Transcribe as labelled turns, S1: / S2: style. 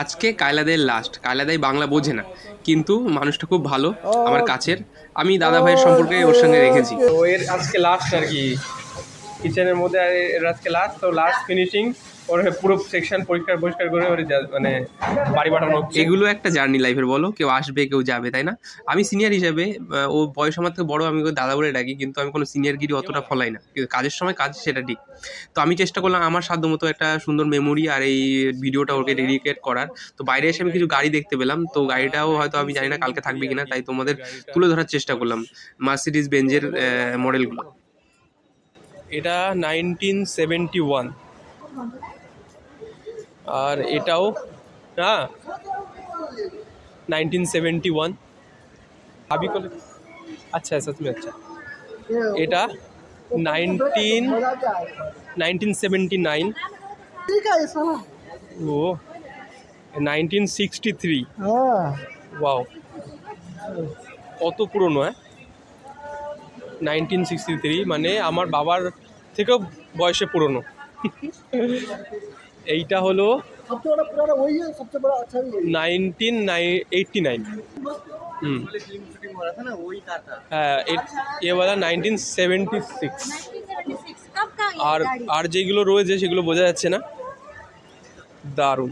S1: আজকে কায়লাদের লাস্ট। কায়লাদাই বাংলা বোঝে না, কিন্তু মানুষটা খুব ভালো, আমার কাছের। আমি দাদা ভাইয়ের সম্পর্কে ওর সঙ্গে রেখেছি। তো এর আজকে লাস্ট আর কি, কিচেনের মধ্যে এর আজকে লাস্ট, তো লাস্ট ফিনিশিং। ওর পুরো সেকশন পরিষ্কার পরিষ্কার করে ওর মানে বাড়ি পাঠানো হচ্ছে। এগুলো একটা জার্নি লাইফের, বলো, কেউ আসবে কেউ যাবে, তাই না? আমি সিনিয়র হিসেবে, ও বয়স আমার থেকে বড়, আমি ওকে দাদা বলে ডাকি, কিন্তু আমি কোনো সিনিয়রগিরি অতটা ফলাই না, কিন্তু কাজের সময় কাজ, সেটা ঠিক। তো আমি চেষ্টা করলাম আমার সাধ্যমতো একটা সুন্দর মেমোরি আর এই ভিডিওটা ওকে ডেডিকেট করার। তো বাইরে এসে আমি কিছু গাড়ি দেখতে পেলাম, তো গাড়িটাও হয়তো আমি জানি না কালকে থাকবে কিনা, তাই তোমাদের তুলে ধরার চেষ্টা করলাম মার্সিডিজ বেঞ্জের মডেলগুলো। এটা 1971, আর এটাও হ্যাঁ 1971। আবি কলে আচ্ছা আচ্ছা তুমি আচ্ছা, এটা 1979। ও 1963। ওয়াও, কত পুরনো! 1963 মানে আমার বাবার থেকেও বয়সে পুরনো। এইটা হলো 1989। হ্যাঁ, এ বলা 1976। আর আর যেগুলো রয়েছে সেগুলো বোঝা যাচ্ছে না। দারুণ।